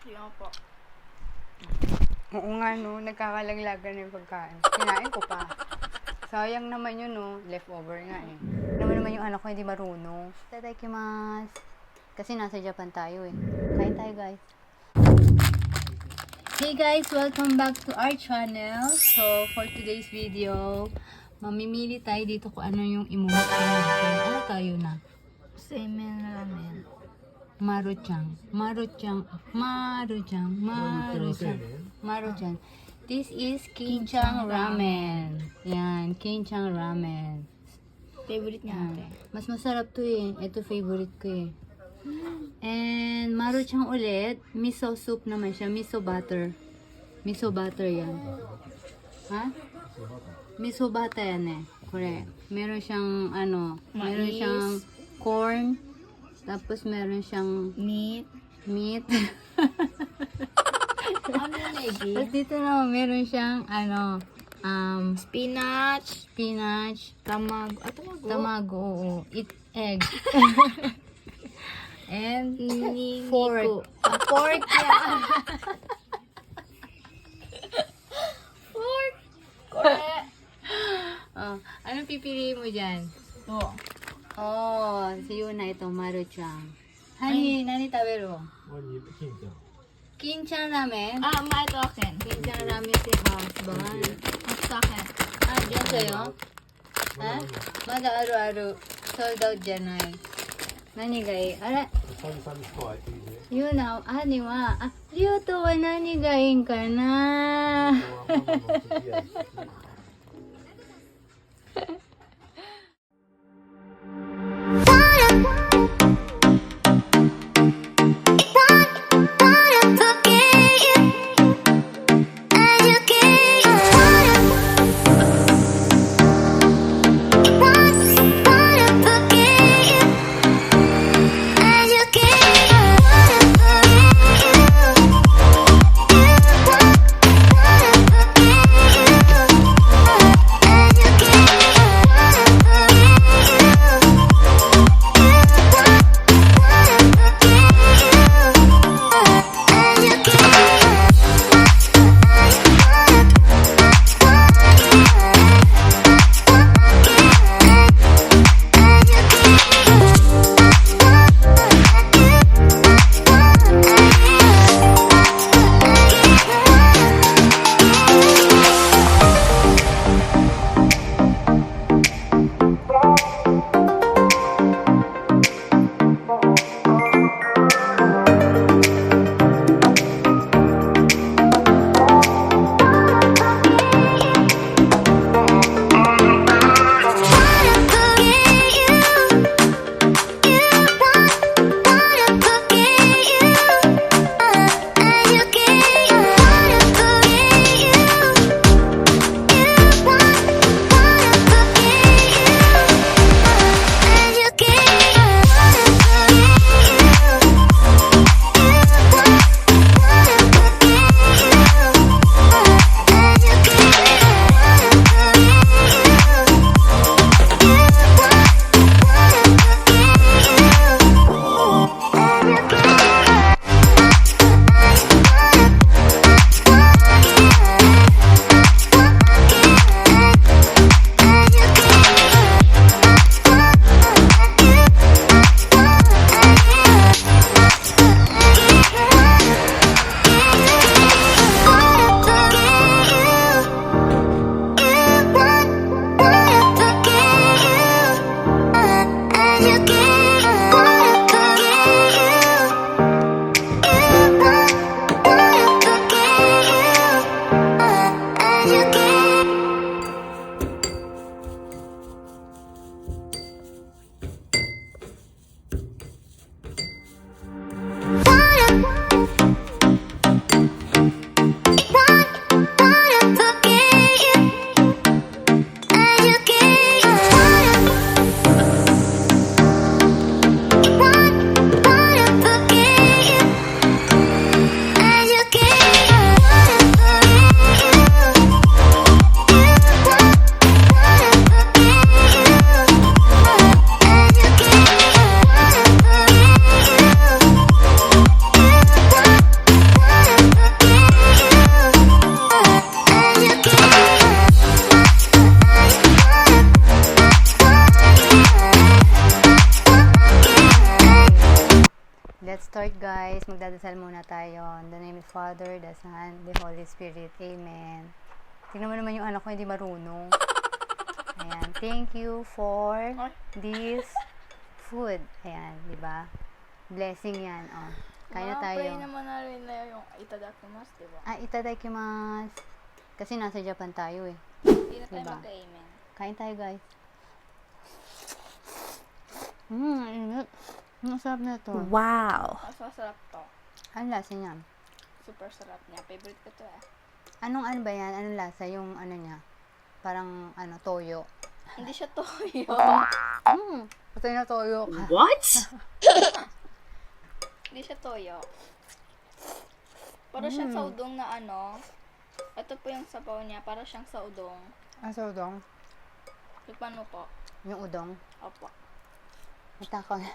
Kaya po. Oo nga no, nagkakalaglagan yung pagkain. Kinain ko pa. Sayang naman yun no, leftover nga eh. Naman yung anak ko hindi marunong. Itadakimasu. Kasi nasa Japan tayo eh. Kain tayo guys. Hey guys, welcome back to our channel. So, for today's video, mamimili tayo dito kung ano yung imuha natin. Ano tayo na? Semen ramen. Maruchan. This is Kinchang Ramen. Yan, Kinchang Ramen. Favorite niya ate. Mas masarap to eh. Ito favorite ko eh. And Maruchan ulit, miso soup naman siya, miso butter. Miso butter yan. Ha? Miso butter yan eh. Correct. Meron siyang ano, meron Mais. siyang corn, tapos meron siyang Meat. meat. Ano yung lady? Tapos dito naman meron siyang ano, Spinach. spinach, Tamago. Tamago. tamago, oo, egg. And Niniko. fork. Pork yan. Pork. Correct. Oh, anong pipiliin mo dyan? Oo. Oh, si Yuna ito, Maruchan. Nani tabero? Kinchan ramen? Ah, ma, ito akin. Kinchan ramen si husband. Ito sa akin. Ah, dyan sa'yo? Ha? Mada aru-aru. Sold out dyan ay. Nani ga ii? Ara? Yuna, ani wa, Ryuto wa nani ga ii ka na? magdadasal muna tayo. In the name of the Father, the Son, the Holy Spirit. Amen. Tingnan mo naman yung anak ko, hindi marunong. Ayan. Thank you for this food. Ayan, di ba? Blessing yan. Oh. Kaya tayo. Pray naman na rin na yung itadakimasu, di ba? Ah, itadakimasu. Kasi nasa Japan tayo eh. Hindi na tayo Diba? mag-amen. Kain tayo, guys. Init. Ang sarap na ito. Wow. Mas masarap to. Ang lasa niya. Super sarap niya. Favorite ko to eh. Anong ano ba yan? Anong lasa? Yung ano niya? Parang ano, toyo. Hindi siya toyo. Patay na toyo ka. What? Hindi siya toyo. Para siyang sa udong na ano. Ito po yung sabaw niya. Para siyang sa udong. Ang sa udong? Tikman mo po. Yung udong? Opo. Matakaw na.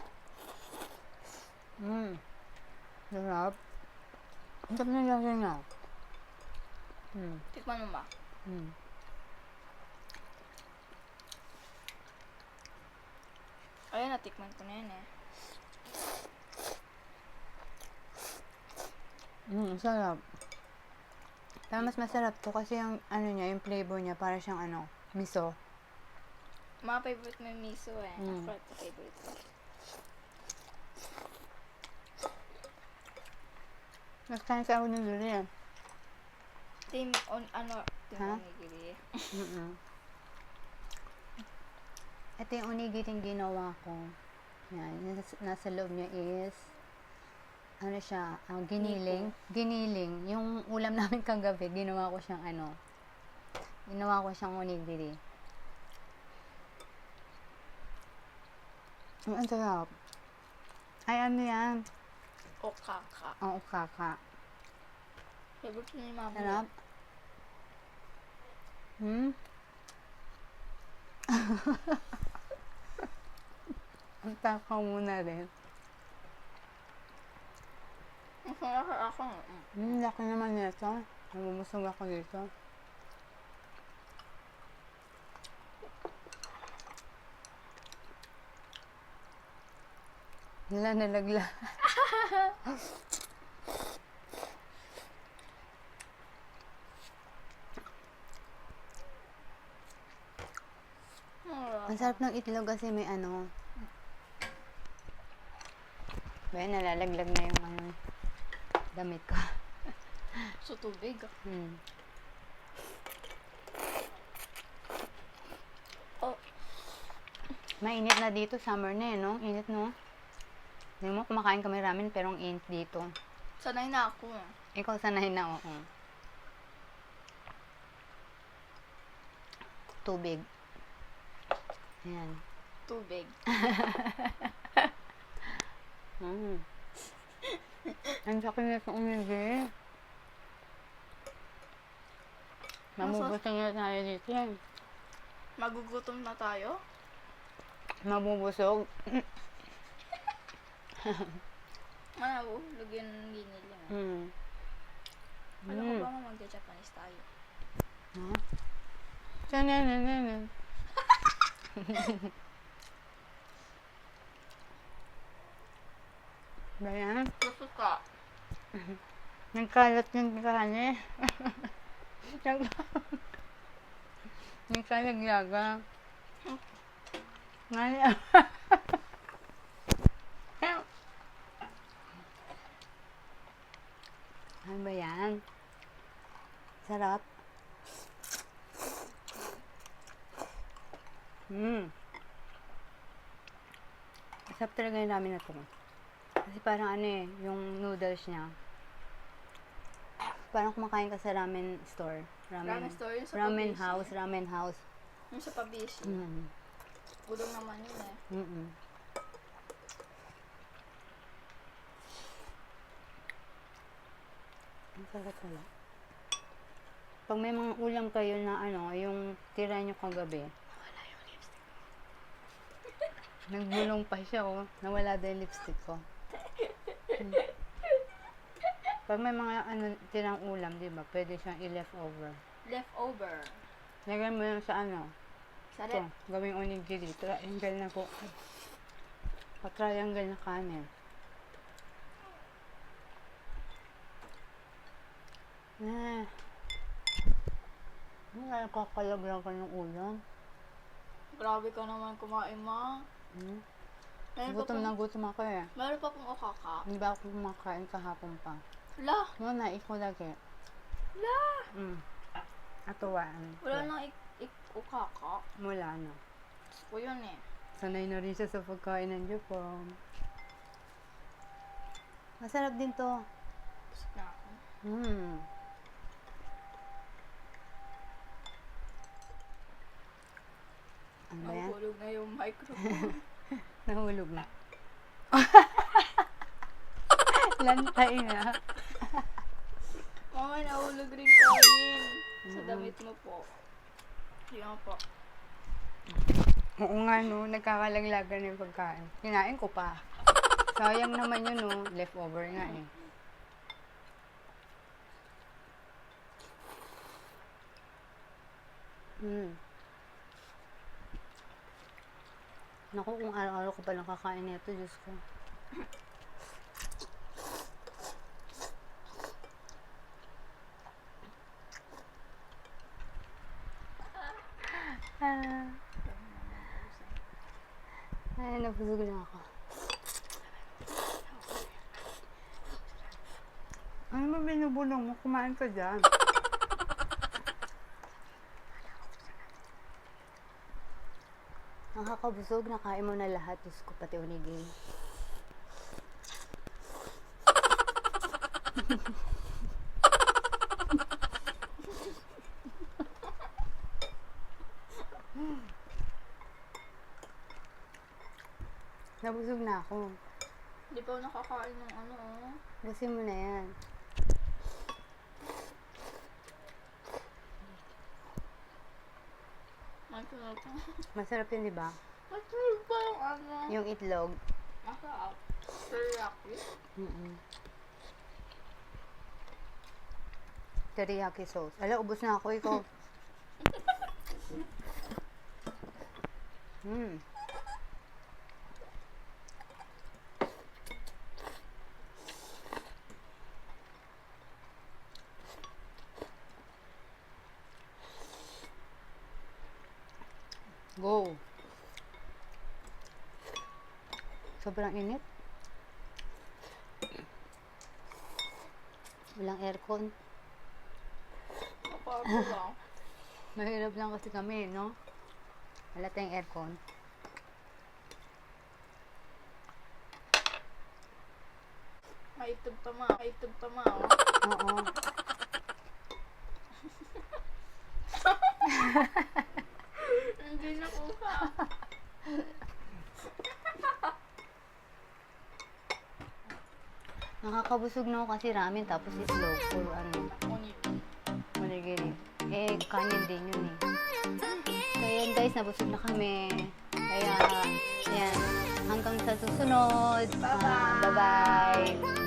Sarap. Ang sarap na lasa niya. Tikman mo ba? Ayun, natikman ko na yan eh. Sarap. Pero mas masarap to kasi yung ano niya, yung flavor niya, para siyang ano, miso. Mga favorite mo yung miso eh. Ako ito favorite ko. Nagkain sa ako ng duli eh. Team Ha? onigiri. Ito yung onigiring ginawa ko. Yan, nasa loob niya is, ano siya, giniling. Giniling. Yung ulam namin kagabi, ginawa ko siyang ano, ginawa ko siyang onigiri. Ang sarap. Ay, ano yan? Okaka. Oo, kaka. Favorite ko ni mama. Sarap. Ang takaw muna rin. Ang sarap ako. Laki naman nito. Nabumusog ako dito. Nalagla. Ang sarap ng itlog kasi may ano. Ba, nalalaglag na yung ano, damit ko. So tubig. Oh, Mainit na dito, summer na eh, no? Init, no? Hindi mo, kumakain kami ramen pero ang init dito. sanay na ako. Ikaw sanay na, oo. Tubig. Ayan. Tubig. Ang sakit na sa umigi. Mabubusog na tayo dito yan. Magugutom na tayo? Mabubusog. Manahulog yun ng giniling. Alam ko ba mag-Japanese tayo? Tanananan. Ba yan? Gusto ka? Nagkalat yung kanya. Nagkalaglaga. Ngani. Ano ba yan? Sarap. Sarap talaga yung ramen na to. Kasi parang ano eh, yung noodles niya. Parang kumakain ka sa ramen store. Ramen store yun sa Ramen Pabisi. house, ramen house. Yung sa Pabisi. Udong naman yun eh. Ang sarap pala. Pag may mga ulam kayo na ano, yung tira nyo kagabi. Wala yung lipstick. Nagbulong pa siya, oh. Nawala din yung lipstick ko. Pag may mga ano, tirang ulam, di ba? Pwede siyang i-leftover. Leftover. Lagyan mo lang sa ano. Sa Ito, gawing onigiri. Triangle na po. Pa-triangle na kanin. Eh. Nakakalaglag ka ng ulam. Grabe ka naman kumain, ma. Hmm? Meron pa Gutom pong, na gutom ako eh. meron pa pong okaka. Hindi ba ako kumakain kahapon pa? Wala. Muna, ikaw lagi. Wala. Atuwaan. Wala nang okaka. Mula na. Gusto ko yun eh. Sanay na rin siya sa pagkain ng Japan. Masarap din to. Gusto na ako. Ano ba yan? Mahulog na yung microphone. Nahulog na. Lantay na. Mama, nahulog rin kanin. Sa damit mo po. Yan po. Oo nga no, nagkakalaglagan yung pagkain. Kinain ko pa. Sayang naman yun no, leftover nga eh. Naku, kung araw-araw ko pa nakakain nito, Diyos ko. Ay, nabusog na ako. Ano ba binubulong mo? Kumain ka dyan. Nakakabusog, nakain mo na lahat. Diyos ko, pati unigin. Nabusog na ako. Hindi pa ako nakakain ng ano oh. Busin mo na yan. Masarap pa. Masarap yun, di ba? Masarap pa yung ano. Yung itlog. Masarap. Teriyaki. Teriyaki sauce. Ala, ubos na ako, ikaw. Go. Sobrang init. Walang aircon. Kapag lang. Mahirap lang kasi kami, no? Wala tayong aircon. Maitog tama. Maitog tama oh. Oo. Hindi nakuha. Nakakabusog na ako kasi ramen tapos itlog. Puro ano, onigiri. Eh, kanin din yun eh. Kaya yan guys, nabusog na kami. Kaya, yan. Hanggang sa susunod. Bye-bye. Bye-bye.